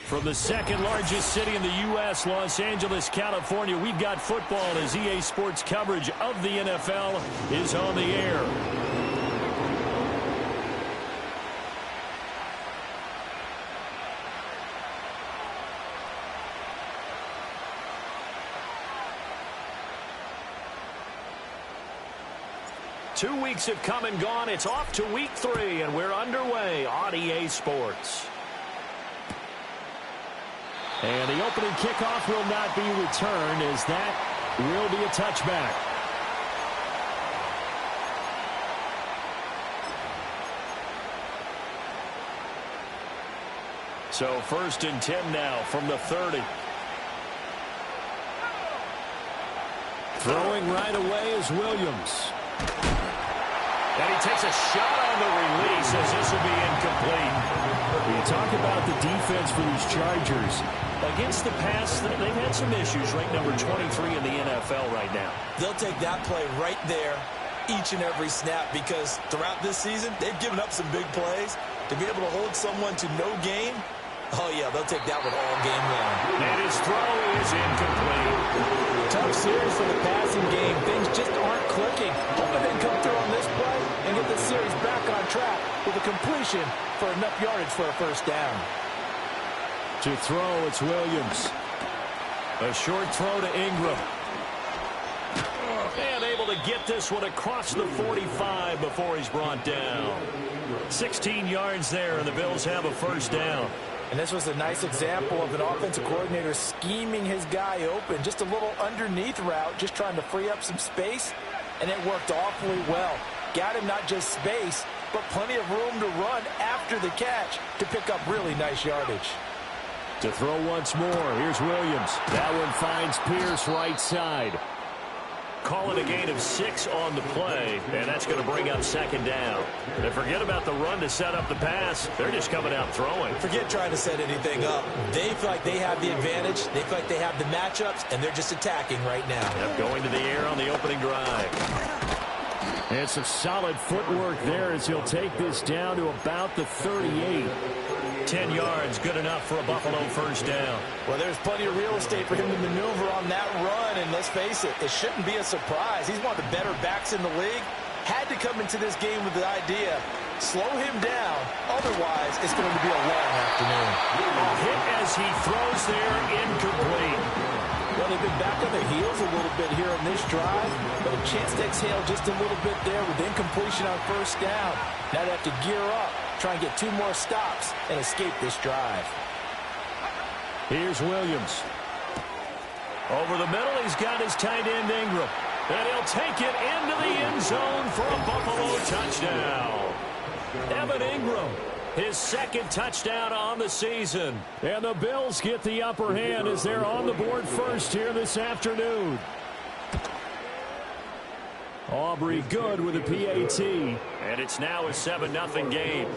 From the second largest city in the U.S., Los Angeles, California, we've got football as EA Sports coverage of the NFL is on the air. Two weeks have come and gone. It's off to week 3, and we're underway on EA Sports. And the opening kickoff will not be returned, as that will be a touchback. So 1st and 10 now from the 30. Throwing right away is Williams. And he takes a shot on the release as this will be incomplete. When you talk about the defense for these Chargers, against the pass, they've had some issues, ranked number 23 in the NFL right now. They'll take that play right there each and every snap because throughout this season, they've given up some big plays. To be able to hold someone to no gain, oh, yeah, they'll take that one all game long. And his throw is incomplete. Tough series for the passing game. Things just aren't clicking. Hoping they can come through on this play and get the series back on track with a completion for enough yardage for a first down. To throw, it's Williams. A short throw to Ingram. And able to get this one across the 45 before he's brought down. 16 yards there, and the Bills have a first down. And this was a nice example of an offensive coordinator scheming his guy open. Just a little underneath route, just trying to free up some space, and it worked awfully well. Got him not just space, but plenty of room to run after the catch to pick up really nice yardage. To throw once more, here's Williams. That one finds Pierce right side. Call it a gain of 6 on the play, and that's going to bring up second down. And forget about the run to set up the pass. They're just coming out throwing. Forget trying to set anything up. They feel like they have the advantage. They feel like they have the matchups, and they're just attacking right now. Yep, going to the air on the opening drive. And some solid footwork there as he'll take this down to about the 38. 10 yards, good enough for a Buffalo first down. Well, there's plenty of real estate for him to maneuver on that run, and let's face it, it shouldn't be a surprise. He's one of the better backs in the league. Had to come into this game with the idea, slow him down, otherwise it's going to be a long afternoon. A hit as he throws there, incomplete. Well, they've been back on their heels a little bit here in this drive, but a chance to exhale just a little bit there with incompletion on first down. Now they have to gear up, try and get 2 more stops and escape this drive. Here's Williams. Over the middle, he's got his tight end Ingram. And he'll take it into the end zone for a Buffalo touchdown. Evan Ingram, his second touchdown on the season. And the Bills get the upper hand as they're on the board first here this afternoon. Aubrey good with a PAT. And it's now a 7-0 game.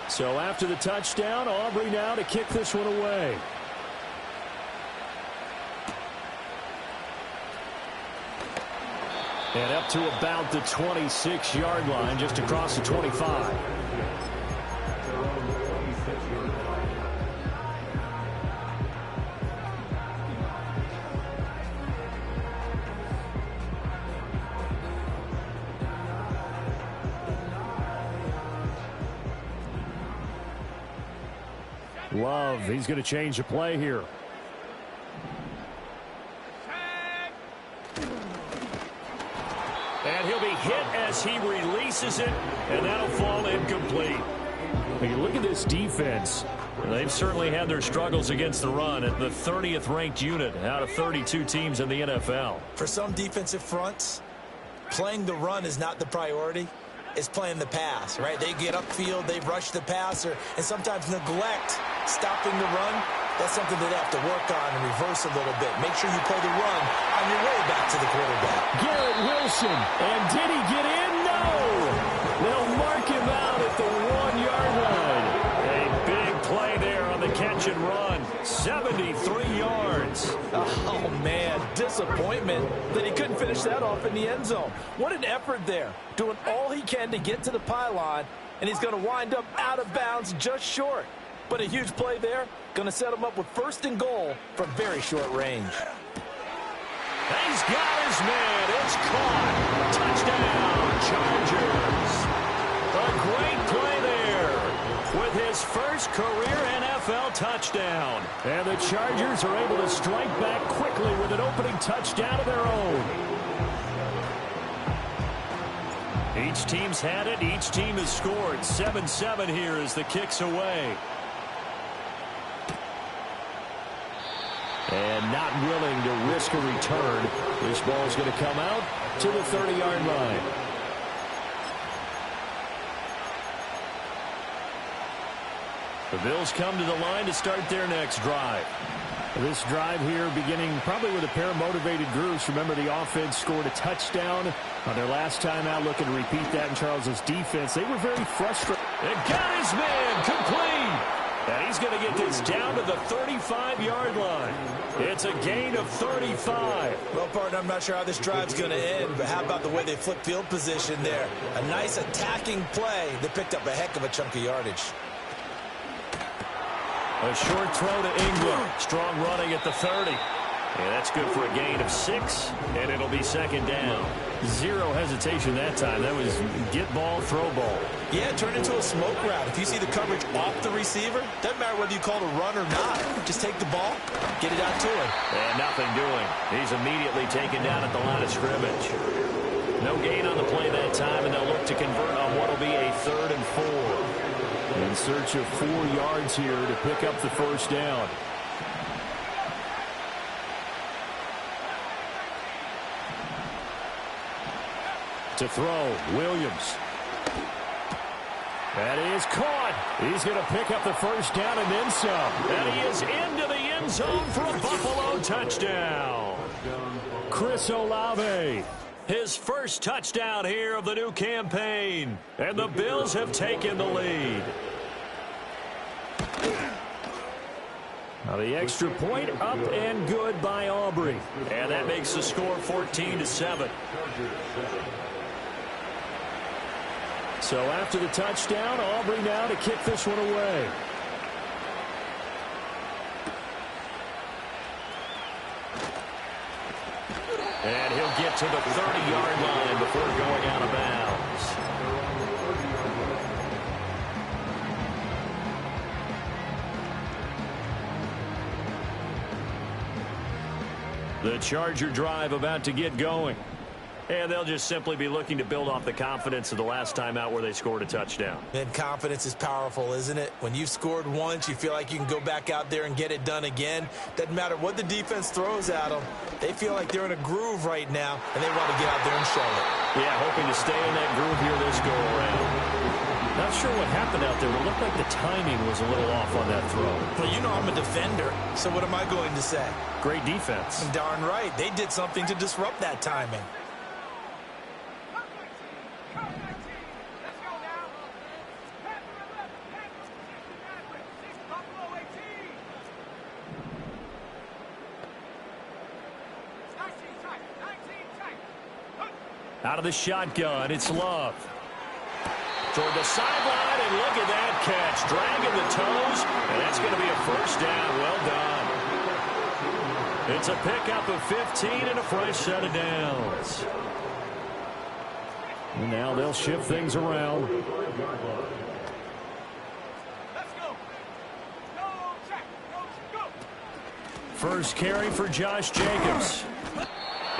So after the touchdown, Aubrey now to kick this one away. And up to about the 26-yard line, just across the 25. Love, he's going to change the play here. And he'll be hit as he releases it, and that'll fall incomplete. When you look at this defense, they've certainly had their struggles against the run at the 30th ranked unit out of 32 teams in the NFL. For some defensive fronts, playing the run is not the priority. It's playing the pass, right? They get upfield, they rush the passer, and sometimes neglect stopping the run. That's something that they have to work on and reverse a little bit. Make sure you play the run on your way back to the quarterback. Garrett Wilson, and did he get in? No! They'll mark him out at the 1-yard line. A big play there on the catch and run. 73 yards. Oh, man. disappointment that he couldn't finish that off in the end zone. What an effort there, doing all he can to get to the pylon, and he's going to wind up out of bounds just short. But a huge play there, going to set him up with 1st and goal from very short range. He's got his man. It's caught. Touchdown, Chargers. A great play there with his first career NFL touchdown. And the Chargers are able to strike back quickly with an opening touchdown of their own. Each team's had it. Each team has scored. 7-7 here as the kick's away. And not willing to risk a return. This ball is going to come out to the 30-yard line. The Bills come to the line to start their next drive. This drive here beginning probably with a pair of motivated groups. Remember, the offense scored a touchdown on their last time out. Looking to repeat that in Charles' defense. They were very frustrated. And got his man complete. And he's going to get this down to the 35-yard line. It's a gain of 35. Well, partner, I'm not sure how this drive's going to end, but how about the way they flip field position there? A nice attacking play that picked up a heck of a chunk of yardage. A short throw to Ingram. Strong running at the 30. And that's good for a gain of 6, and it'll be 2nd down. Zero hesitation that time. That was get ball, throw ball. Yeah, turn into a smoke route. If you see the coverage off the receiver, doesn't matter whether you call it a run or not. Just take the ball, get it out to him. And nothing doing. He's immediately taken down at the line of scrimmage. No gain on the play that time, and they'll look to convert on what will be a 3rd and 4. In search of 4 yards here to pick up the 1st down. To throw, Williams. That is caught. He's going to pick up the 1st down and then some. And he is into the end zone for a Buffalo touchdown. Chris Olave. His first touchdown here of the new campaign. And the Bills have taken the lead. Now the extra point up and good by Aubrey. And that makes the score 14-7. So after the touchdown, Aubrey now to kick this one away. And he'll get to the 30-yard line before going out of bounds. The Charger drive about to get going. And they'll just simply be looking to build off the confidence of the last time out where they scored a touchdown. And confidence is powerful, isn't it? When you've scored once, you feel like you can go back out there and get it done again. Doesn't matter what the defense throws at them. They feel like they're in a groove right now, and they want to get out there and show it. Yeah, hoping to stay in that groove here this go-around. Not sure what happened out there. It looked like the timing was a little off on that throw. Well, you know I'm a defender, so what am I going to say? Great defense. Darn right. They did something to disrupt that timing. Out of the shotgun, it's Love. Toward the sideline, and look at that catch. Dragging the toes, and that's going to be a 1st down. Well done. It's a pickup of 15 and a fresh set of downs. And now they'll shift things around. First carry for Josh Jacobs.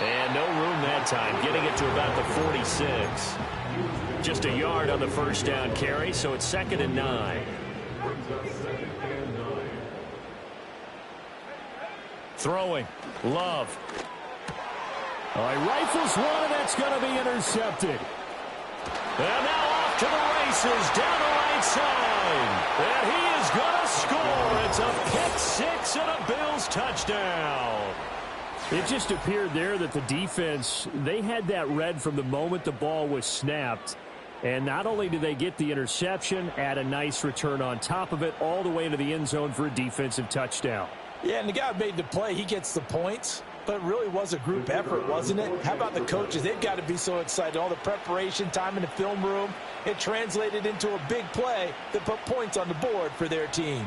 And no room that time, getting it to about the 46. Just a yard on the 1st down carry, so it's 2nd and 9. Throwing, Love. He rifles one, and that's going to be intercepted. And now off to the races, down the right side. And he is going to score. It's a pick 6 and a Bills touchdown. It just appeared there that the defense, they had that read from the moment the ball was snapped. And not only did they get the interception, add a nice return on top of it, all the way to the end zone for a defensive touchdown. Yeah, and the guy made the play. He gets the points. But it really was a group effort, wasn't it? How about the coaches? They've got to be so excited. All the preparation, time in the film room, it translated into a big play that put points on the board for their team.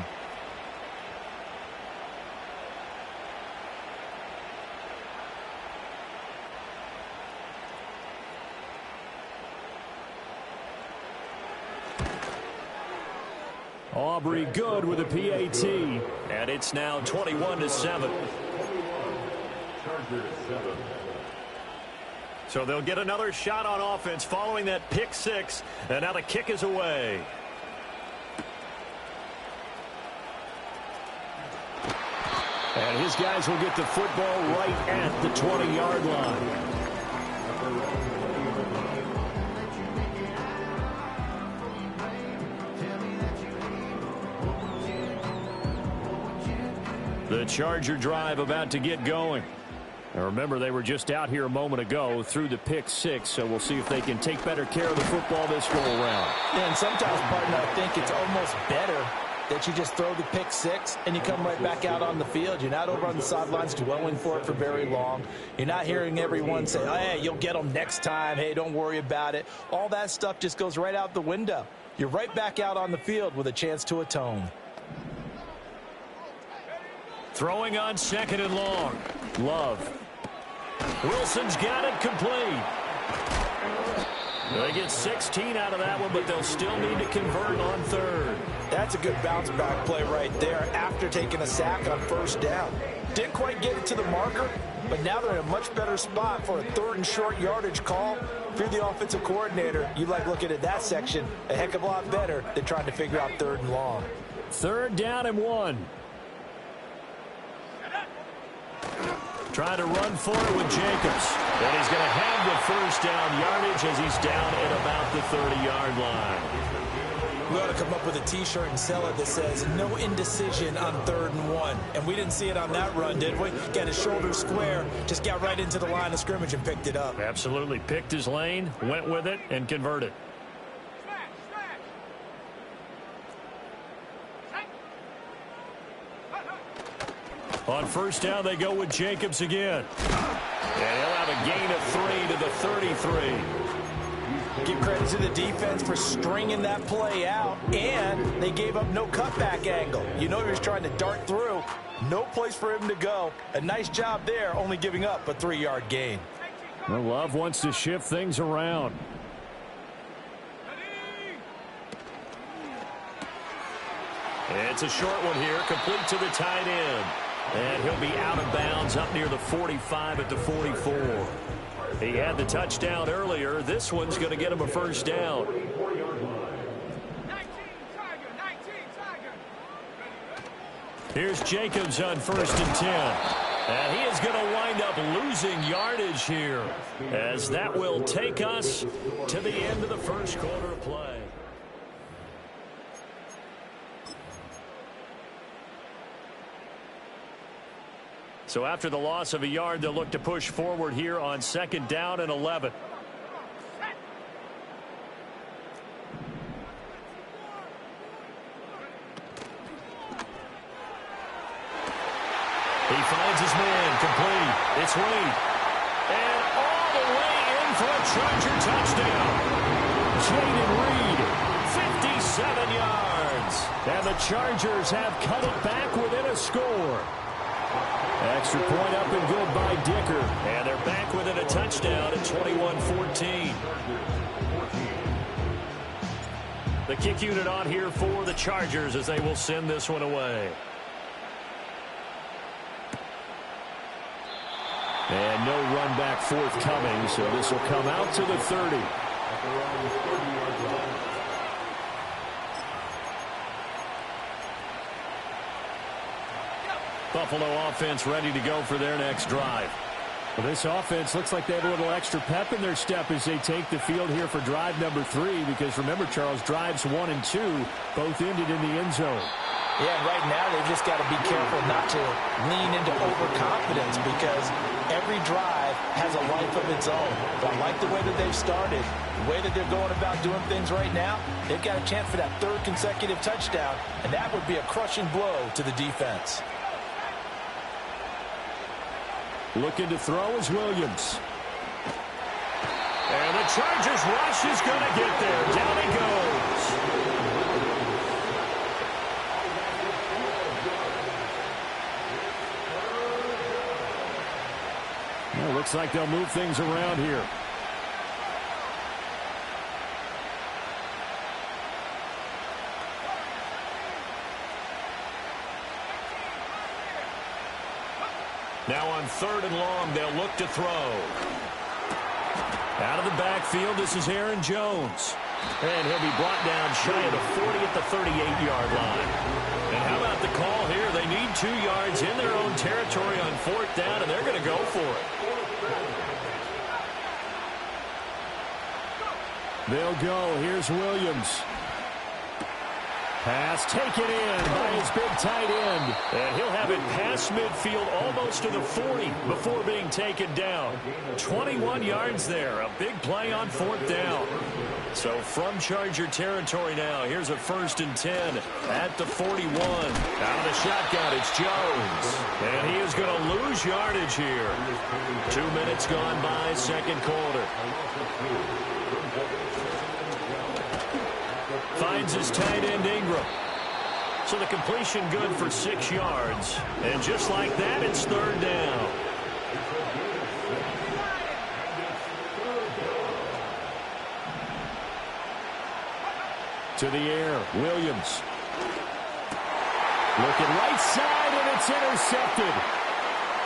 Aubrey good with a PAT. And it's now 21-7. So they'll get another shot on offense following that pick six. And now the kick is away. And his guys will get the football right at the 20-yard line. The Charger drive about to get going. Now remember, they were just out here a moment ago through the pick six, so we'll see if they can take better care of the football this go around. Yeah, and sometimes, partner, I think it's almost better that you just throw the pick six and you come right back out on the field. You're not over on the sidelines dwelling for it for very long. You're not hearing everyone say, oh, hey, you'll get them next time. Hey, don't worry about it. All that stuff just goes right out the window. You're right back out on the field with a chance to atone. Throwing on second and long. Love. Wilson's got it complete. They get 16 out of that one, but they'll still need to convert on third. That's a good bounce back play right there after taking a sack on first down. Didn't quite get it to the marker, but now they're in a much better spot for a third and short yardage call. If you're the offensive coordinator, you like looking at that section a heck of a lot better than trying to figure out third and long. Third down and 1. Trying to run for it with Jacobs. And he's going to have the first down yardage as he's down at about the 30-yard line. We ought to come up with a T-shirt and sell it that says, no indecision on 3rd and 1. And we didn't see it on that run, did we? Got his shoulders square, just got right into the line of scrimmage and picked it up. Absolutely. Picked his lane, went with it, and converted. On first down, they go with Jacobs again. And he'll have a gain of 3 to the 33. Give credit to the defense for stringing that play out, and they gave up no cutback angle. You know he was trying to dart through. No place for him to go. A nice job there, only giving up a 3-yard gain. Well, Love wants to shift things around. It's a short one here, complete to the tight end. And he'll be out of bounds up near the 45 at the 44. He had the touchdown earlier. This one's going to get him a first down. Here's Jacobs on 1st and 10. And he is going to wind up losing yardage here, as that will take us to the end of the first quarter of play. So after the loss of a yard, they'll look to push forward here on 2nd down and 11. He finds his man, complete. It's Reed. And all the way in for a Charger touchdown. Jaden Reed, 57 yards. And the Chargers have cut it back within a score. Extra point up and good by Dicker. And they're back within a touchdown at 21-14. The kick unit on here for the Chargers as they will send this one away. And no run back forthcoming, so this will come out to the 30. Buffalo offense ready to go for their next drive. Well, this offense looks like they have a little extra pep in their step as they take the field here for drive number 3, because remember, Charles, drives 1 and 2 both ended in the end zone. Yeah, right now they've just got to be careful not to lean into overconfidence, because every drive has a life of its own. But I like the way that they've started, the way that they're going about doing things right now. They've got a chance for that 3rd consecutive touchdown, and that would be a crushing blow to the defense. Looking to throw is Williams. And the Chargers rush is going to get there. Down he goes. Well, looks like they'll move things around here. Now on 3rd and long, they'll look to throw. Out of the backfield, this is Aaron Jones. And he'll be brought down shy of the 40 at the 38-yard line. And how about the call here? They need 2 yards in their own territory on 4th down, and they're going to go for it. They'll go. Here's Williams. Pass taken in by his big tight end. And he'll have it past midfield almost to the 40 before being taken down. 21 yards there. A big play on 4th down. So from Charger territory now, here's a 1st and 10 at the 41. Out of the shotgun, it's Jones. And he is going to lose yardage here. 2 minutes gone by, 2nd quarter. Finds his tight end Ingram. So the completion good for 6 yards. And just like that, it's 3rd down. To the air, Williams. Looking right side, and it's intercepted.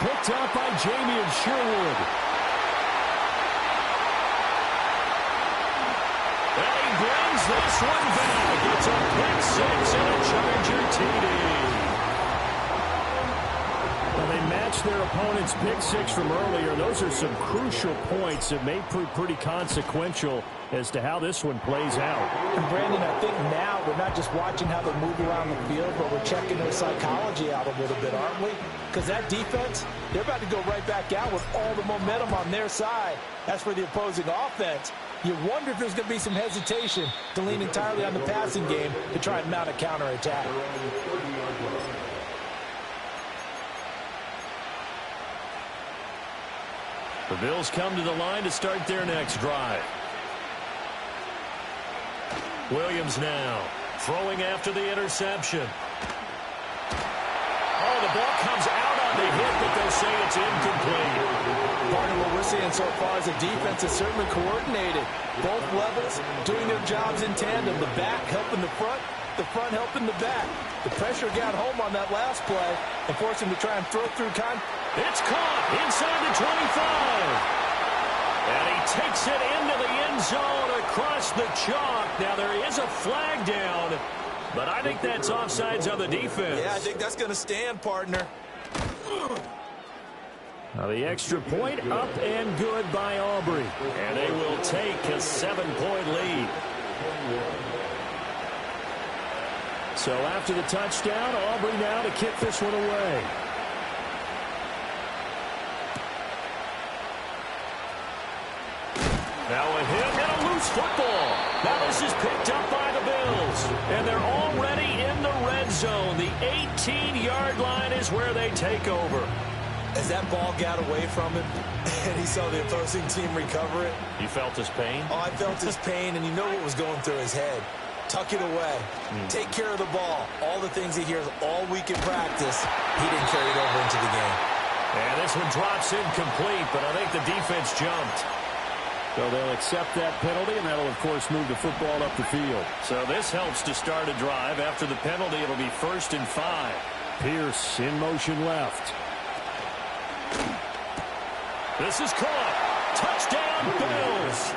Picked up by Jamien Sherwood. And he brings this one back. It's a pick 6 and a Charger TD. Well, they matched their opponent's pick 6 from earlier. Those are some crucial points that may prove pretty consequential as to how this one plays out. And Brandon, I think now we're not just watching how they move around the field, but we're checking their psychology out a little bit, aren't we? Because that defense, they're about to go right back out with all the momentum on their side. As for the opposing offense, you wonder if there's going to be some hesitation to lean entirely on the passing game to try and mount a counterattack. The Bills come to the line to start their next drive. Williams now throwing after the interception. Oh, the ball comes out on the hit, but they'll say it's incomplete. Part of what we're seeing so far is the defense is certainly coordinated. Both levels doing their jobs in tandem. The back helping the front helping the back. The pressure got home on that last play and forced him to try and throw through time. It's caught inside the 25. And he takes it into the end zone across the chalk. Now there is a flag down, but I think that's offsides on the defense. Yeah, I think that's going to stand, partner. Now the extra point up and good by Aubrey. And they will take a 7-point lead. So after the touchdown, Aubrey now to kick this one away. Now a hit and a loose football. Now this is picked up by the Bills. And they're already in the red zone. The 18-yard line is where they take over. As that ball got away from him and he saw the opposing team recover it. You felt his pain? Oh, I felt his pain, and you know what was going through his head. Tuck it away. Take care of the ball. All the things he hears all week in practice, he didn't carry it over into the game. And this one drops incomplete, but I think the defense jumped. So they'll accept that penalty, and that'll, of course, move the football up the field. So this helps to start a drive. After the penalty, it'll be 1st and 5. Pierce in motion left. This is caught. Touchdown, Bills.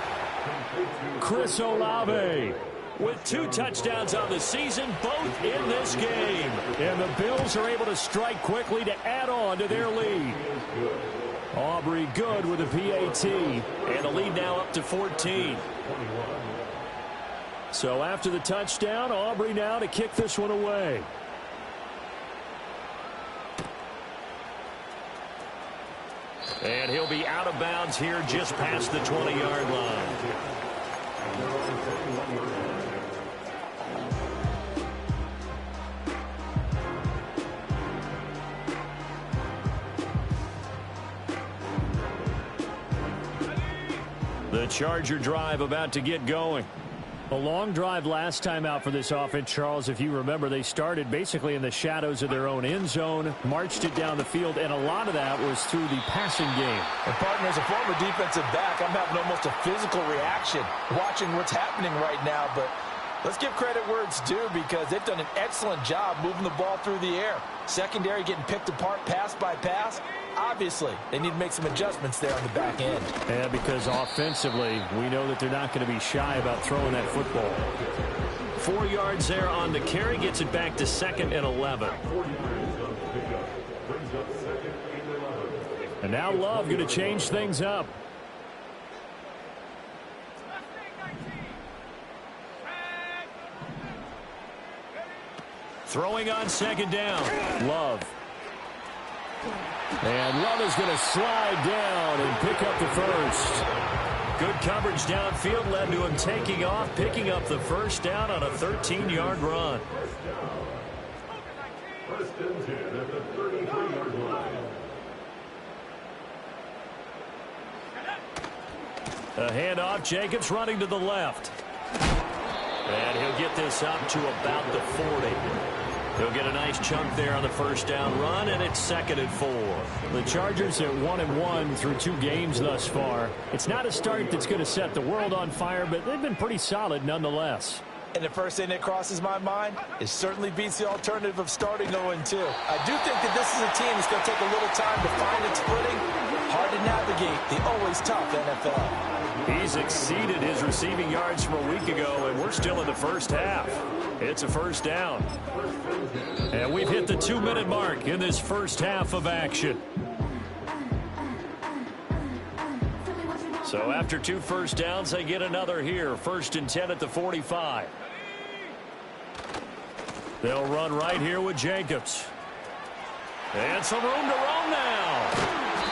Chris Olave with 2 touchdowns on the season, both in this game. And the Bills are able to strike quickly to add on to their lead. Aubrey good with a PAT. And the lead now up to 14. So after the touchdown, Aubrey now to kick this one away. And he'll be out of bounds here just past the 20-yard line. Charger drive about to get going. A long drive last time out for this offense, Charles. If you remember, they started basically in the shadows of their own end zone, marched it down the field, and a lot of that was through the passing game. And partner, as a former defensive back, I'm having almost a physical reaction watching what's happening right now. But let's give credit where it's due, because they've done an excellent job moving the ball through the air. Secondary getting picked apart pass by pass. Obviously, they need to make some adjustments there on the back end. Yeah, because offensively, we know that they're not going to be shy about throwing that football. 4 yards there on the carry, gets it back to 2nd and 11. And now Love going to change things up. Throwing on 2nd down. Love. And Love is going to slide down and pick up the first. Good coverage downfield led to him taking off, picking up the first down on a 13-yard run. A handoff, Jacobs running to the left. And he'll get this up to about the 40. He'll get a nice chunk there on the first down run, and it's 2nd and 4. The Chargers at 1-1 through 2 games thus far. It's not a start that's going to set the world on fire, but they've been pretty solid nonetheless. And the first thing that crosses my mind is certainly beats the alternative of starting 0-2. I do think that this is a team that's going to take a little time to find its footing. Hard to navigate the always tough NFL. He's exceeded his receiving yards from a week ago, and we're still in the first half. It's a first down. And we've hit the 2-minute mark in this first half of action. So after 2 first downs, they get another here. 1st and 10 at the 45. They'll run right here with Jacobs. And some room to roam now.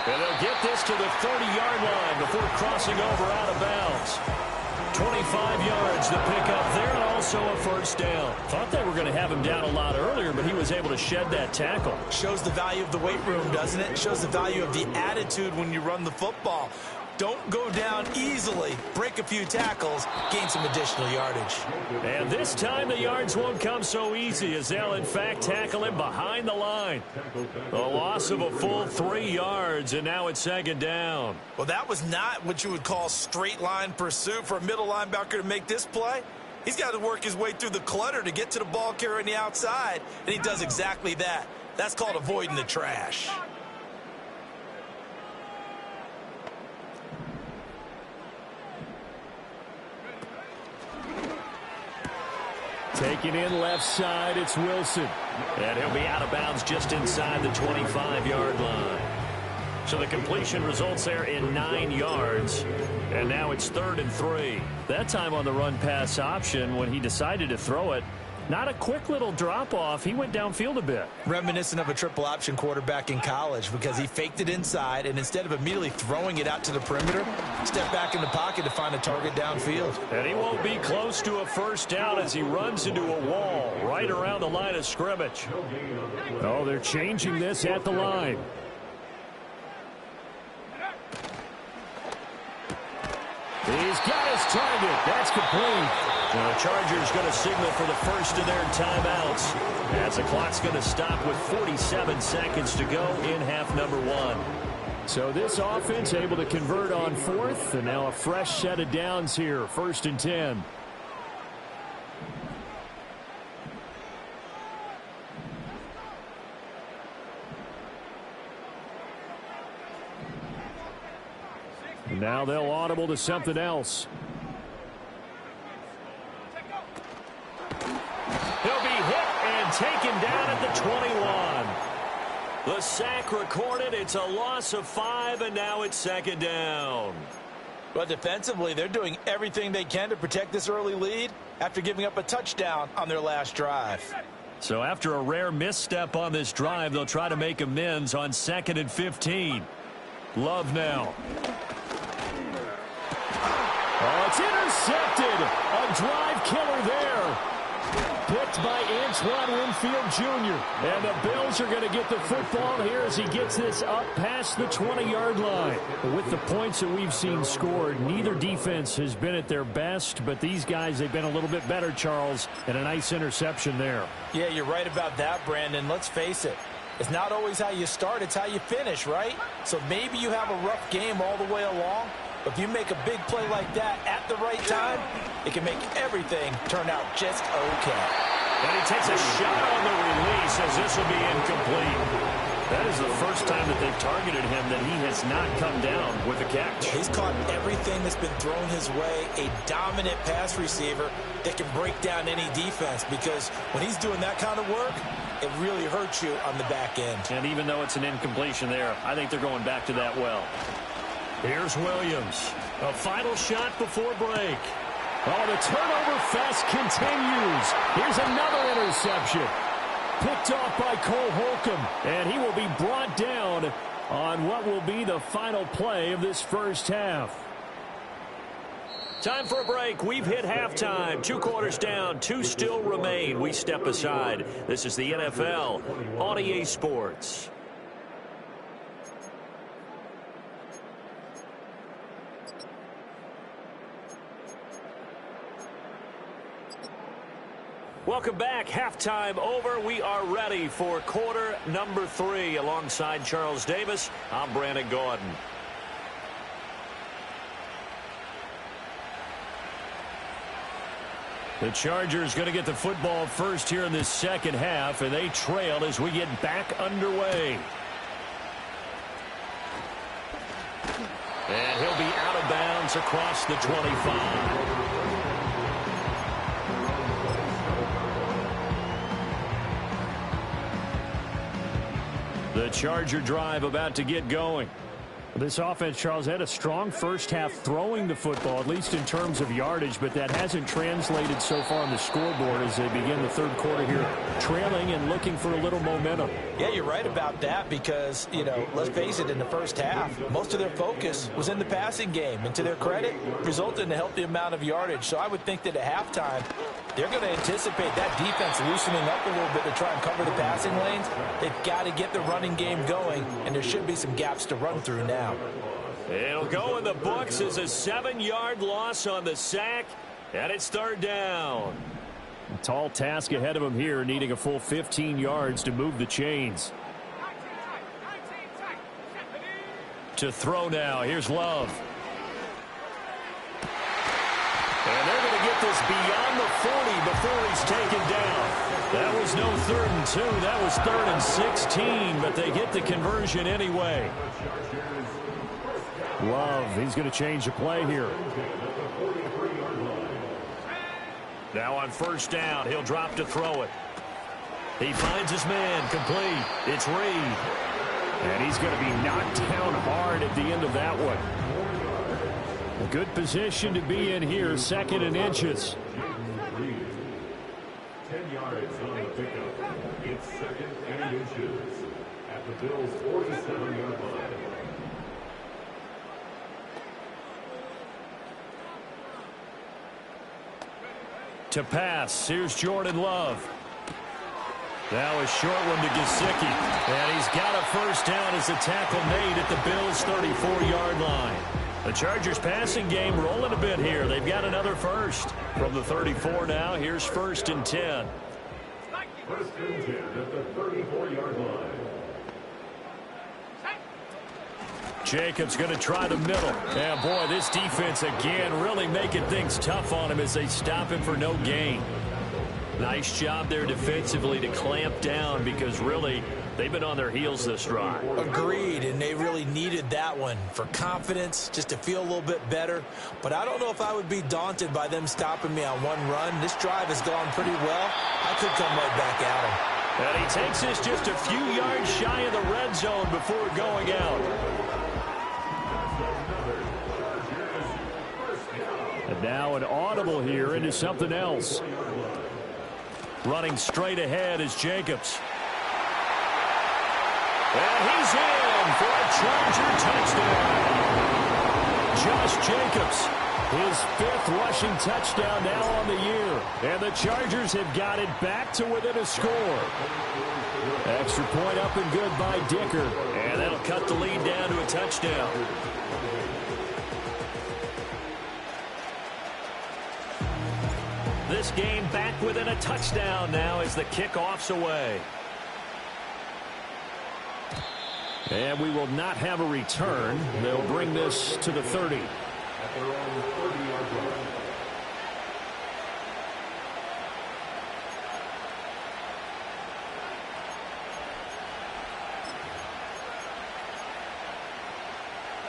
And they'll get this to the 30-yard line before crossing over out of bounds. 25 yards to pick up there, and also a first down. Thought they were going to have him down a lot earlier, but he was able to shed that tackle. Shows the value of the weight room, doesn't it? Shows the value of the attitude when you run the football. Don't go down easily. Break a few tackles, gain some additional yardage. And this time the yards won't come so easy, as they'll in fact tackle him behind the line. A loss of a full 3 yards, and now it's 2nd down. Well, that was not what you would call straight line pursuit for a middle linebacker to make this play. He's got to work his way through the clutter to get to the ball carrier on the outside, and he does exactly that. That's called avoiding the trash. Taking in left side, it's Wilson. And he'll be out of bounds just inside the 25-yard line. So the completion results there in 9 yards. And now it's 3rd and 3. That time on the run-pass option, when he decided to throw it, not a quick little drop-off. He went downfield a bit. Reminiscent of a triple option quarterback in college, because he faked it inside, and instead of immediately throwing it out to the perimeter, stepped back in the pocket to find a target downfield. And he won't be close to a first down as he runs into a wall right around the line of scrimmage. Oh, they're changing this at the line. He's got his target. That's complete. And the Chargers going to signal for the first of their timeouts, as the clock's going to stop with 47 seconds to go in half number 1. So this offense able to convert on 4th, and now a fresh set of downs here, 1st and 10. And now they'll audible to something else. He'll be hit and taken down at the 21. The sack recorded. It's a loss of 5, and now it's 2nd down. But defensively, they're doing everything they can to protect this early lead after giving up a touchdown on their last drive. So after a rare misstep on this drive, they'll try to make amends on 2nd and 15. Love now. Oh, it's intercepted. A drive killer there. picked by Antoine Winfield Jr. And the Bills are going to get the football here as he gets this up past the 20-yard line. With the points that we've seen scored, neither defense has been at their best, but these guys, they've been a little bit better, Charles, and a nice interception there. Yeah, you're right about that, Brandon. Let's face it. It's not always how you start, it's how you finish, right? So maybe you have a rough game all the way along, but if you make a big play like that at the right time, it can make everything turn out just okay. And he takes a shot on the release as this will be incomplete. That is the first time that they've targeted him that he has not come down with a catch. He's caught everything that's been thrown his way, a dominant pass receiver that can break down any defense, because when he's doing that kind of work, it really hurts you on the back end. And even though it's an incompletion there, I think they're going back to that well. Here's Williams. A final shot before break. Oh, the turnover fest continues. Here's another interception. Picked off by Cole Holcomb, and he will be brought down on what will be the final play of this first half. Time for a break. We've hit halftime. 2 quarters down, 2 still remain. We step aside. This is the NFL on EA Sports. Welcome back. Halftime over. We are ready for quarter number 3. Alongside Charles Davis, I'm Brandon Gaudin. The Chargers going to get the football first here in this second half, and they trail as we get back underway. And he'll be out of bounds across the 25. The Charger drive about to get going. This offense, Charles, had a strong first half throwing the football, at least in terms of yardage, but that hasn't translated so far on the scoreboard as they begin the third quarter here, trailing and looking for a little momentum. Yeah, you're right about that because, let's face it, in the first half, most of their focus was in the passing game. And to their credit, resulted in a healthy amount of yardage. So I would think that at halftime, they're going to anticipate that defense loosening up a little bit to try and cover the passing lanes. They've got to get the running game going, and there should be some gaps to run through now. It'll go in the books as a 7-yard loss on the sack, and it's third down. A tall task ahead of him here, needing a full 15 yards to move the chains. To throw now, here's Love. And they're going to get this beyond the 40 before he's taken down. That was no 3rd and 2. That was 3rd and 16, but they get the conversion anyway. Love, he's going to change the play here. Now on first down, he'll drop to throw it. He finds his man, complete. It's Reed. And he's going to be knocked down hard at the end of that one. A good position to be in here, 2nd and inches. 10 yards on the pickup. It's 2nd and inches at the Bills' 47-yard line. To pass, here's Jordan Love. Now a short one to Gesicki. And he's got a first down as the tackle made at the Bills' 34-yard line. The Chargers passing game rolling a bit here. They've got another first. From the 34 now, here's 1st and 10. 1st and 10 at the 34-yard line. Jacobs going to try the middle. Yeah, boy, this defense again really making things tough on him as they stop him for no gain. Nice job there defensively to clamp down because really they've been on their heels this drive. Agreed, and they really needed that one for confidence, just to feel a little bit better. But I don't know if I would be daunted by them stopping me on one run. This drive has gone pretty well. I could come right back at him. And he takes this just a few yards shy of the red zone before going out. And now an audible here into something else. Running straight ahead is Jacobs. And he's in for a Charger touchdown. Josh Jacobs His 5th rushing touchdown now on the year. And the Chargers have got it back to within a score. Extra point up and good by Dicker. And that'll cut the lead down to a touchdown. This game back within a touchdown now as the kickoff's away. And we will not have a return. They'll bring this to the 30. At their own 30-yard line.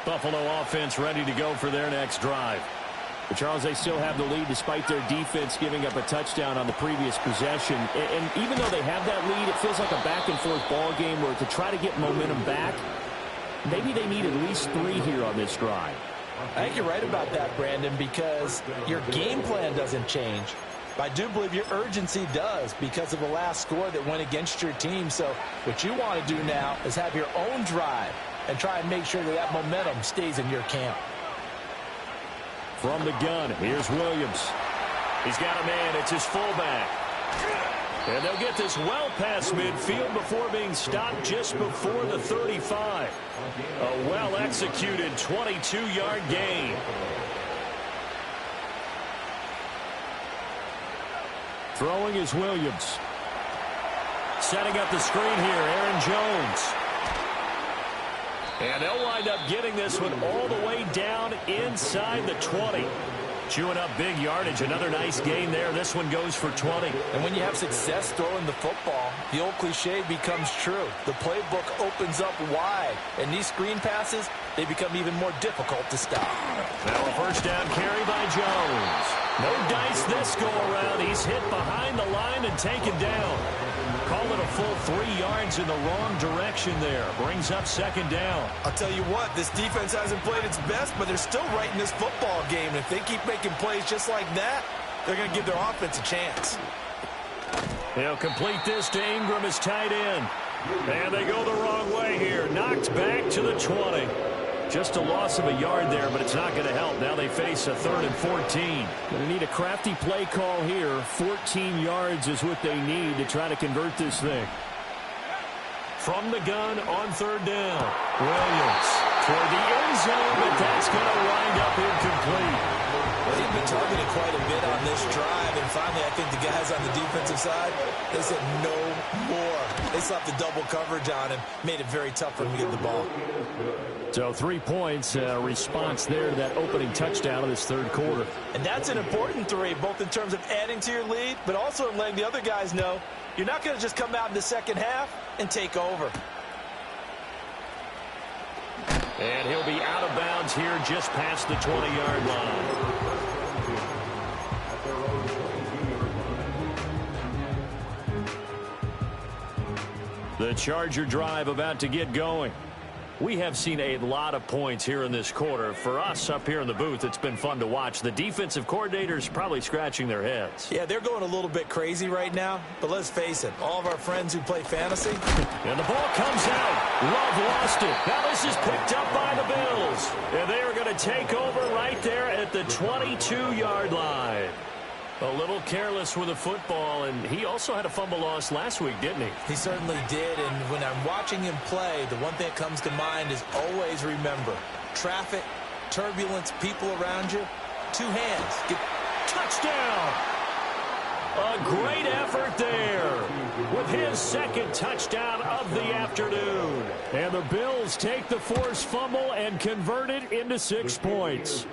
Buffalo offense ready to go for their next drive. But Charles, they still have the lead despite their defense giving up a touchdown on the previous possession. And even though they have that lead, it feels like a back-and-forth ball game where to try to get momentum back, maybe they need at least 3 here on this drive. I think you're right about that, Brandon, because your game plan doesn't change. But I do believe your urgency does because of the last score that went against your team. So what you want to do now is have your own drive and try and make sure that that momentum stays in your camp. From the gun, here's Williams. He's got a man. It's his fullback. And they'll get this well past midfield before being stopped just before the 35. A well-executed 22-yard gain. Throwing is Williams. Setting up the screen here, Aaron Jones. And they'll wind up getting this one all the way down inside the 20. Chewing up big yardage. Another nice gain there. This one goes for 20. And when you have success throwing the football, the old cliche becomes true. The playbook opens up wide. And these screen passes, they become even more difficult to stop. Now a first down carry by Jones. No dice this go around. He's hit behind the line and taken down. Call it a full 3 yards in the wrong direction there. Brings up second down. I'll tell you what, this defense hasn't played its best, but they're still right in this football game. And if they keep making plays just like that, they're going to give their offense a chance. They'll complete this to Ingram as tight end. And they go the wrong way here. Knocked back to the 20. Just a loss of a yard there, but it's not going to help. Now they face a 3rd and 14. Going to need a crafty play call here. 14 yards is what they need to try to convert this thing. From the gun on 3rd down. Williams toward the end zone, but that's going to wind up incomplete. Well, they've been targeted quite a bit on this drive, and finally I think the guys on the defensive side, they said no more. They slapped the double coverage on him, made it very tough for him to get the ball. So 3 points, response there to that opening touchdown of this 3rd quarter. And that's an important 3, both in terms of adding to your lead, but also in letting the other guys know you're not going to just come out in the second half and take over. And he'll be out of bounds here just past the 20-yard line. The Charger drive about to get going. We have seen a lot of points here in this quarter. For us up here in the booth, it's been fun to watch. The defensive coordinators probably scratching their heads. Yeah, they're going a little bit crazy right now, but let's face it, all of our friends who play fantasy. And the ball comes out. Love lost it. Now this is picked up by the Bills. And they are going to take over right there at the 22-yard line. A little careless with the football, and he also had a fumble loss last week, didn't he? He certainly did, and when I'm watching him play, the one thing that comes to mind is always remember, traffic, turbulence, people around you, 2 hands. Touchdown! A great effort there with his 2nd touchdown of the afternoon. And the Bills take the forced fumble and convert it into 6 points.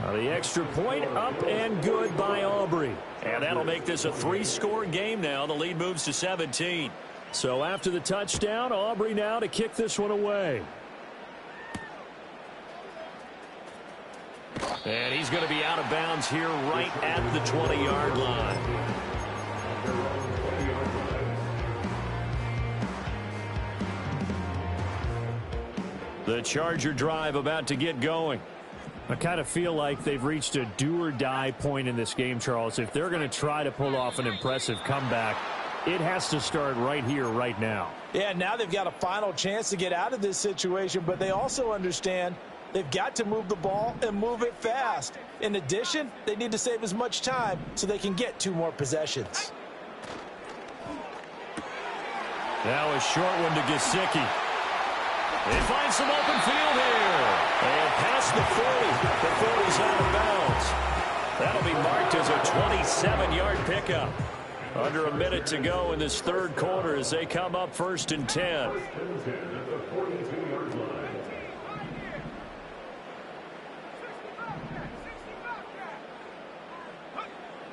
The extra point up and good by Aubrey. And that'll make this a 3-score game now. The lead moves to 17. So after the touchdown, Aubrey now to kick this one away. And he's going to be out of bounds here right at the 20-yard line. The Charger drive about to get going. I kind of feel like they've reached a do-or-die point in this game, Charles. If they're going to try to pull off an impressive comeback, it has to start right here, right now. Yeah, now they've got a final chance to get out of this situation, but they also understand They've got to move the ball and move it fast. In addition, they need to save as much time so they can get 2 more possessions. Now a short one to Gesicki. They find some open field here. And past the 40. The 40's out of bounds. That'll be marked as a 27-yard pickup. Under a minute to go in this third quarter as they come up 1st and 10.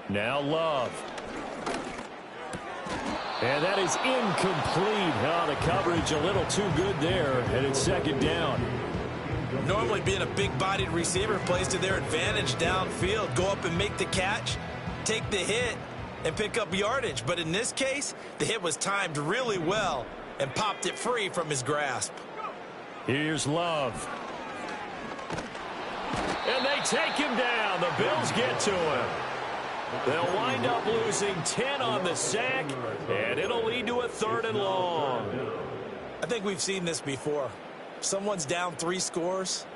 Now Love. And that is incomplete. Oh, the coverage a little too good there, and it's 2nd down. Normally being a big-bodied receiver plays to their advantage downfield. Go up and make the catch, take the hit, and pick up yardage. But in this case, the hit was timed really well and popped it free from his grasp. Here's Love. And they take him down. The Bills get to him. They'll wind up losing 10 on the sack, and it'll lead to a 3rd and long. I think we've seen this before. Someone's down 3 scores.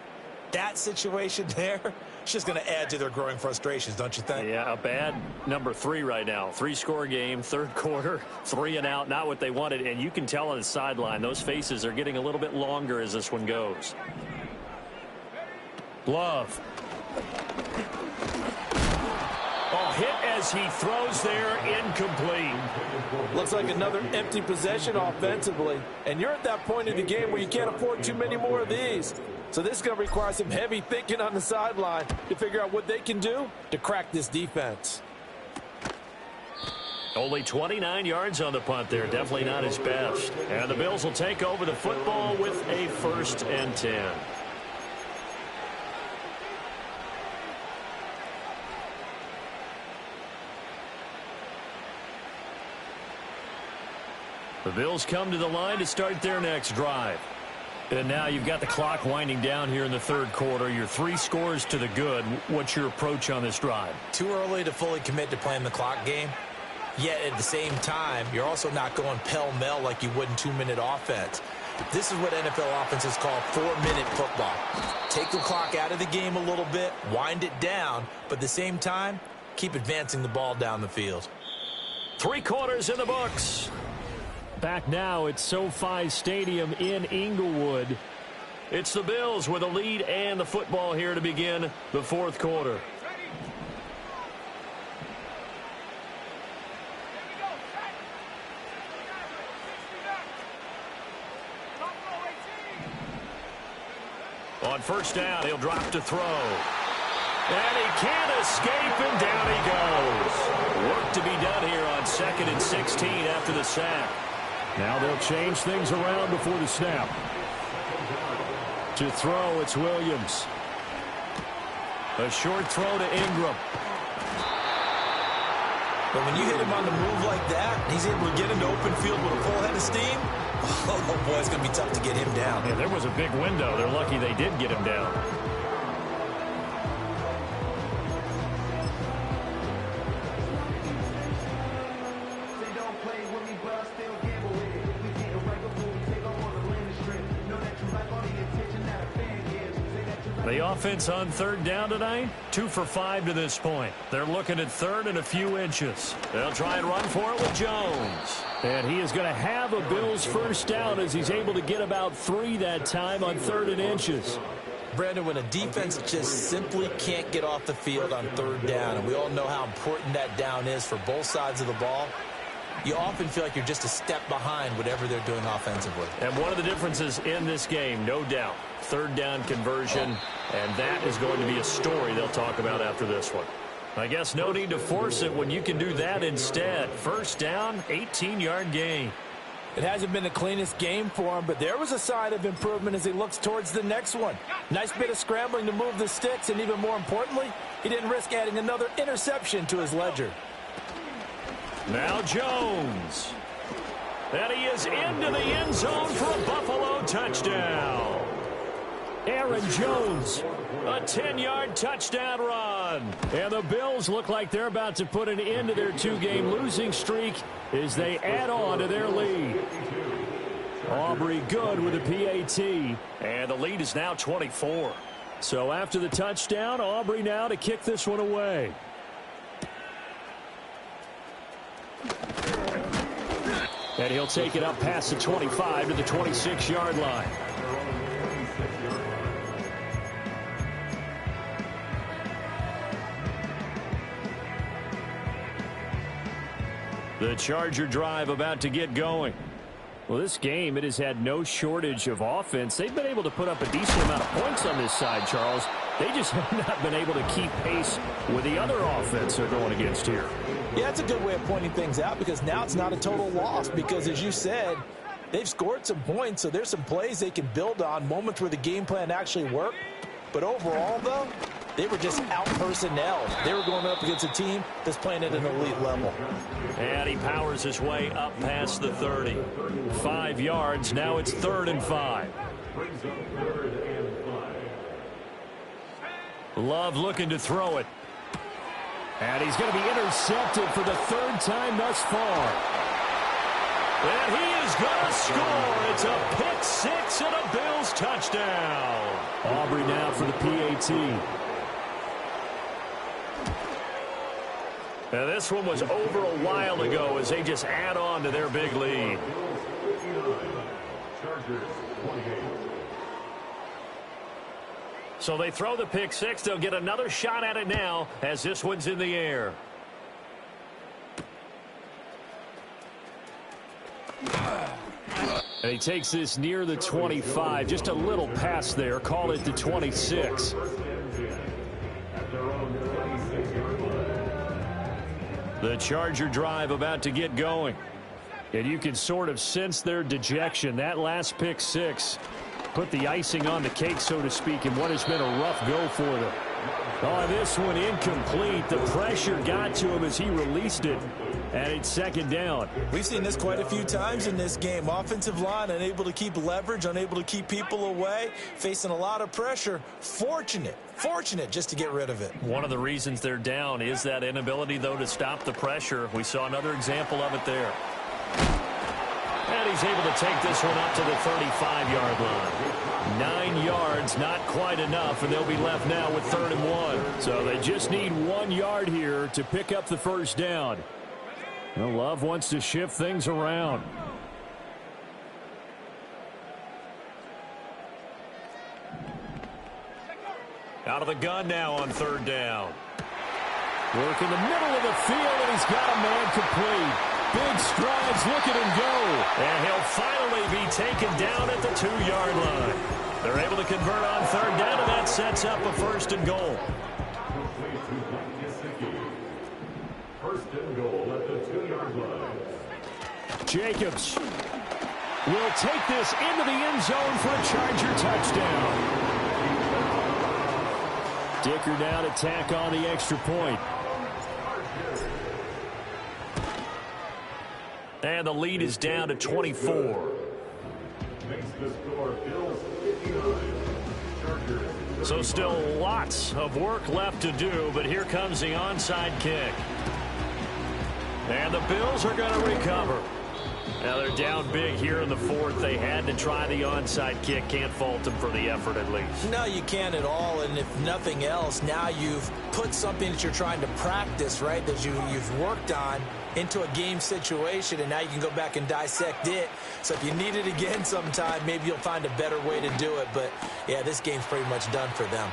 That situation there, it's just going to add to their growing frustrations, don't you think? Yeah, a bad number 3 right now. 3-score game, 3rd quarter, 3 and out, not what they wanted. And you can tell on the sideline, those faces are getting a little bit longer as this one goes. Love. Hit as he throws there, incomplete. Looks like another empty possession offensively. And you're at that point in the game where you can't afford too many more of these. So this is going to require some heavy thinking on the sideline to figure out what they can do to crack this defense. Only 29 yards on the punt there. Definitely not his best. And the Bills will take over the football with a 1st and 10. The Bills come to the line to start their next drive. And now you've got the clock winding down here in the 3rd quarter. You're 3 scores to the good. What's your approach on this drive? Too early to fully commit to playing the clock game. Yet at the same time, you're also not going pell-mell like you would in 2-minute offense. This is what NFL offenses call 4-minute football. Take the clock out of the game a little bit, wind it down, but at the same time, keep advancing the ball down the field. 3 quarters in the books. Back now at SoFi Stadium in Inglewood. It's the Bills with a lead and the football here to begin the 4th quarter. On 1st down, he'll drop to throw. And he can't escape, and down he goes. Work to be done here on 2nd and 16 after the sack. Now they'll change things around before the snap. To throw, it's Williams. A short throw to Ingram. But when you hit him on the move like that, he's able to get into open field with a full head of steam. Oh, boy, it's going to be tough to get him down. Yeah, there was a big window. They're lucky they did get him down. The offense on 3rd down tonight, 2 for 5 to this point. They're looking at 3rd and a few inches. They'll try and run for it with Jones. And he is going to have a Bills 1st down as he's able to get about 3 that time on 3rd and inches. Brandon, when a defense just simply can't get off the field on 3rd down, and we all know how important that down is for both sides of the ball, you often feel like you're just a step behind whatever they're doing offensively. And one of the differences in this game, no doubt, 3rd down conversion, and that is going to be a story they'll talk about after this one. I guess no need to force it when you can do that instead. 1st down, 18-yard gain. It hasn't been the cleanest game for him, but there was a sign of improvement as he looks towards the next one. Nice bit of scrambling to move the sticks, and even more importantly, he didn't risk adding another interception to his ledger. Now Jones. And he is into the end zone for a Buffalo touchdown. Aaron Jones. A 10-yard touchdown run. And the Bills look like they're about to put an end to their 2-game losing streak as they add on to their lead. Aubrey Good with a PAT. And the lead is now 24. So after the touchdown, Aubrey now to kick this one away. And he'll take it up past the 25 to the 26-yard line. The Charger drive about to get going. Well, this game, it has had no shortage of offense. They've been able to put up a decent amount of points on this side, Charles. They just have not been able to keep pace with the other offense they're going against here. Yeah, it's a good way of pointing things out because now it's not a total loss because, as you said, they've scored some points, so there's some plays they can build on, moments where the game plan actually worked. But overall, though, they were just out-personnel. They were going up against a team that's playing at an elite level. And he powers his way up past the 30. 5 yards. Now it's 3rd and 5. Love looking to throw it. And he's going to be intercepted for the 3rd time thus far. And he is going to score. It's a pick six and a Bills touchdown. Aubrey now for the PAT. Now this one was over a while ago as they just add on to their big lead. So they throw the pick six. They'll get another shot at it now as this one's in the air. And he takes this near the 25. Just a little pass there. Call it the 26. The Charger drive about to get going. And you can sort of sense their dejection. That last pick six put the icing on the cake, so to speak, in what has been a rough go for them. Oh, this one incomplete. The pressure got to him as he released it. And it's 2nd down. We've seen this quite a few times in this game. Offensive line unable to keep leverage, unable to keep people away, facing a lot of pressure. Fortunate just to get rid of it. One of the reasons they're down is that inability, though, to stop the pressure. We saw another example of it there. And he's able to take this one up to the 35-yard line. 9 yards, not quite enough, and they'll be left now with 3rd and 1. So they just need 1 yard here to pick up the 1st down. Well, Love wants to shift things around. Out of the gun now on 3rd down. Work in the middle of the field, and he's got a man complete. Big strides, look at him go. And he'll finally be taken down at the 2-yard line. They're able to convert on 3rd down, and that sets up a 1st and goal. 1st and goal at the 2-yard line. Jacobs will take this into the end zone for a Charger touchdown. Dicker now to tack on the extra point. And the lead is down to 24. Makes the score Bills 59. Chargers. So still lots of work left to do, but here comes the onside kick. And the Bills are going to recover. Now they're down big here in the 4th. They had to try the onside kick. Can't fault them for the effort at least. No, you can't at all. And if nothing else, now you've put something that you're trying to practice, right, that you've worked on into a game situation, and now you can go back and dissect it. So if you need it again sometime, maybe you'll find a better way to do it. But, yeah, this game's pretty much done for them.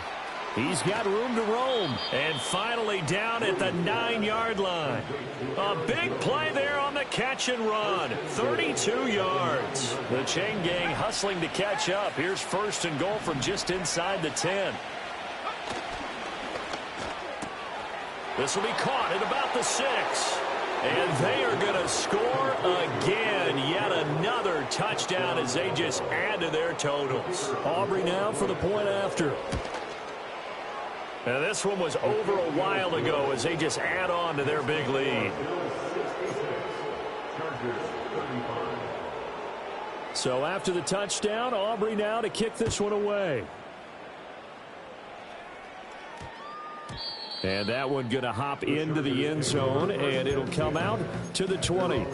He's got room to roam. And finally down at the 9-yard line. A big play there on the catch and run. 32 yards. The chain gang hustling to catch up. Here's 1st and goal from just inside the 10. This will be caught at about the 6. And they are going to score again. Yet another touchdown as they just add to their totals. Aubrey now for the point after. Now this one was over a while ago as they just add on to their big lead. So after the touchdown, Aubrey now to kick this one away. And that one going to hop into the end zone, and it'll come out to the 20.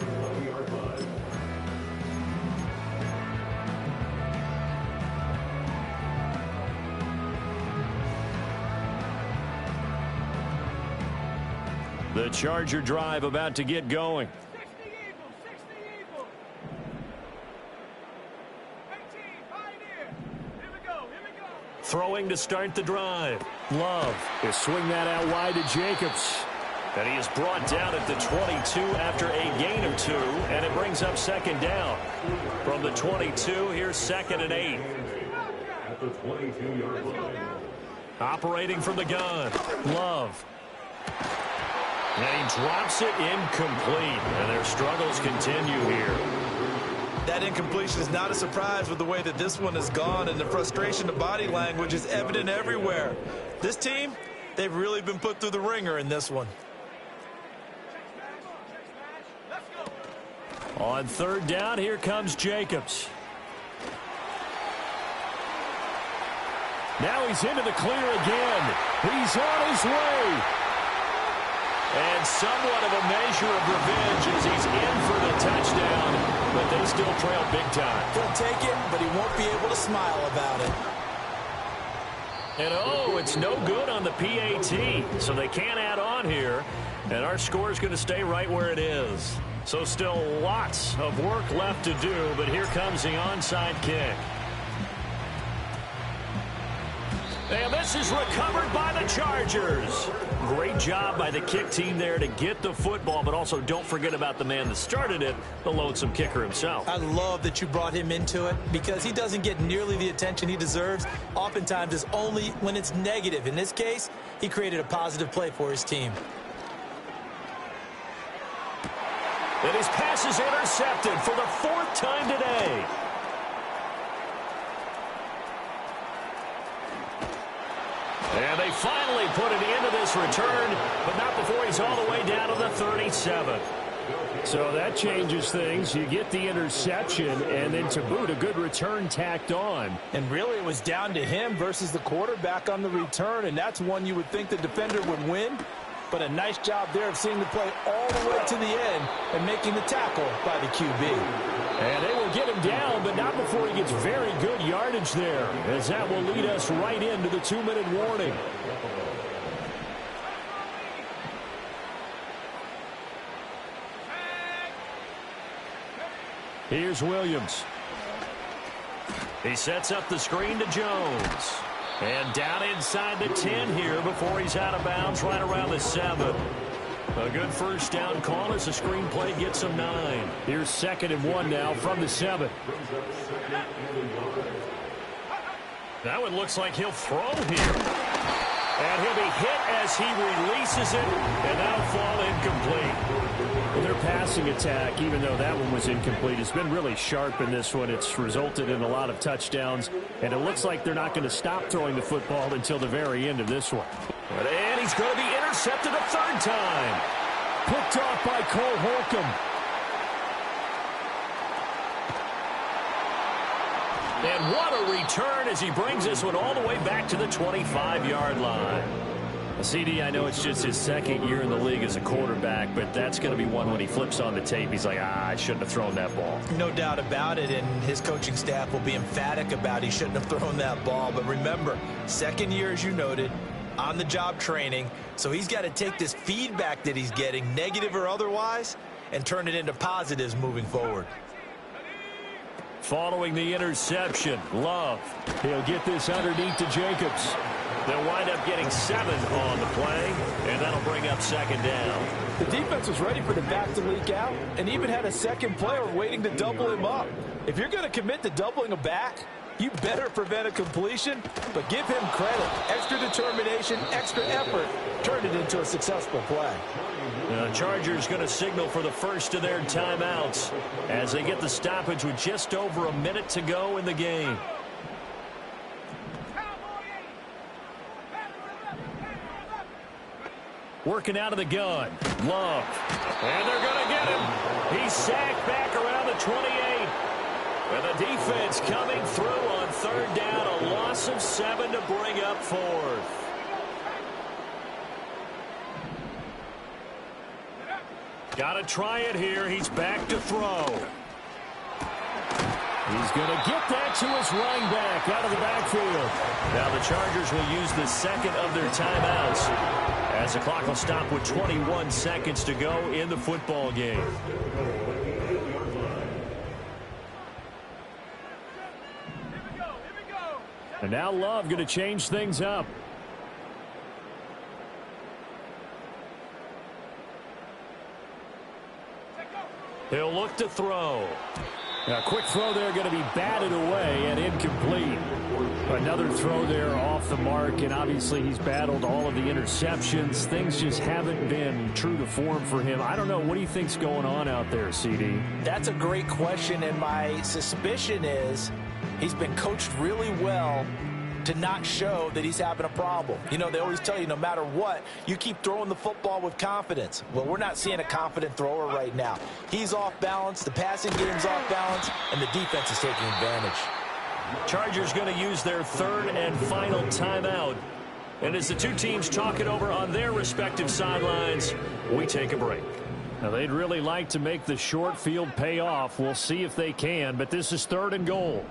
The Charger drive about to get going. Throwing to start the drive. Love will swing that out wide to Jacobs. And he is brought down at the 22 after a gain of 2, and it brings up second down. From the 22, here's 2nd and 8. At the 22-yard line. Operating from the gun. Love. And he drops it incomplete. And their struggles continue here. That incompletion is not a surprise with the way that this one has gone, and the frustration of body language is evident everywhere. This team, they've really been put through the ringer in this one. On 3rd down, here comes Jacobs. Now he's into the clear again. He's on his way. And somewhat of a measure of revenge as he's in for the touchdown. But they still trail big time. He'll take it, but he won't be able to smile about it. And oh, it's no good on the PAT. So they can't add on here. And our score is going to stay right where it is. So still lots of work left to do. But here comes the onside kick. And this is recovered by the Chargers. Great job by the kick team there to get the football, but also don't forget about the man that started it, the lonesome kicker himself. I love that you brought him into it because he doesn't get nearly the attention he deserves. Oftentimes it's only when it's negative. In this case, he created a positive play for his team. And his pass is intercepted for the 4th time today. And they finally put it into this return, but not before he's all the way down to the 37. So that changes things. You get the interception, and then to boot, a good return tacked on. And really, it was down to him versus the quarterback on the return, and that's one you would think the defender would win. But a nice job there of seeing the play all the way to the end and making the tackle by the QB. And they will get him down, but not before he gets very good yardage there, as that will lead us right into the 2-minute warning. Here's Williams. He sets up the screen to Jones. And down inside the 10 here before he's out of bounds right around the 7. A good first down call as the screenplay gets him 9. Here's 2nd and 1 now from the 7. That one looks like he'll throw here. And he'll be hit as he releases it, and that'll fall incomplete. Well, their passing attack, even though that one was incomplete, has been really sharp in this one. It's resulted in a lot of touchdowns, and it looks like they're not going to stop throwing the football until the very end of this one. And he's going to be intercepted a 3rd time. Picked off by Cole Holcomb. And what a return as he brings this one all the way back to the 25-yard line. CD, I know it's just his 2nd year in the league as a quarterback, but that's going to be one when he flips on the tape. He's like, I shouldn't have thrown that ball. No doubt about it, and his coaching staff will be emphatic about he shouldn't have thrown that ball. But remember, 2nd year, as you noted, on-the-job training, so he's got to take this feedback that he's getting, negative or otherwise, and turn it into positives moving forward. Following the interception, Love. He'll get this underneath to Jacobs. They'll wind up getting 7 on the play, and that'll bring up 2nd down. The defense was ready for the back to leak out and even had a second player waiting to double him up. If you're going to commit to doubling a back, you better prevent a completion, but give him credit. Extra determination, extra effort, turned it into a successful play. The Chargers going to signal for the first of their timeouts as they get the stoppage with just over a minute to go in the game. Working out of the gun. Love. And they're going to get him. He's sacked back around the 28. And the defense coming through on 3rd down. A loss of 7 to bring up 4th. Got to try it here. He's back to throw. He's going to get that to his running back out of the backfield. Now the Chargers will use the second of their timeouts as the clock will stop with 21 seconds to go in the football game. And now Love going to change things up. He'll look to throw. A quick throw there going to be batted away and incomplete. Another throw there off the mark, and obviously he's battled all of the interceptions. Things just haven't been true to form for him. I don't know. What do you think's going on out there, CD? That's a great question, and my suspicion is he's been coached really well to not show that he's having a problem. You know, they always tell you no matter what, you keep throwing the football with confidence. Well, we're not seeing a confident thrower right now. He's off balance, the passing game's off balance, and the defense is taking advantage. Chargers going to use their third and final timeout. And as the two teams talk it over on their respective sidelines, we take a break. Now, they'd really like to make the short field pay off. We'll see if they can, but this is 3rd and goal.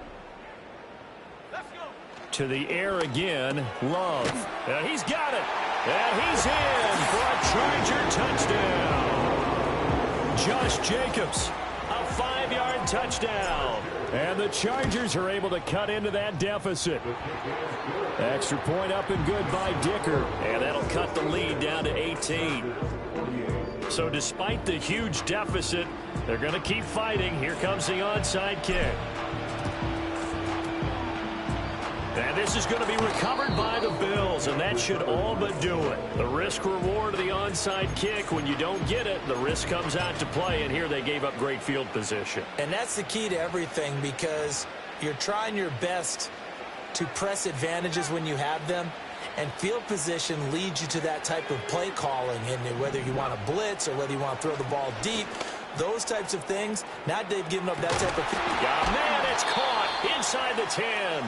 To the air again, Love. And he's got it. And he's in for a Charger touchdown. Josh Jacobs, a 5-yard touchdown. And the Chargers are able to cut into that deficit. Extra point up and good by Dicker. And that'll cut the lead down to 18. So despite the huge deficit, they're going to keep fighting. Here comes the onside kick. And this is going to be recovered by the Bills, and that should all but do it. The risk-reward of the onside kick, when you don't get it, the risk comes out to play, and here they gave up great field position. And that's the key to everything, because you're trying your best to press advantages when you have them, and field position leads you to that type of play calling, and whether you want to blitz or whether you want to throw the ball deep, those types of things. Now they've given up that type of... Yeah, man, it's caught inside the 10.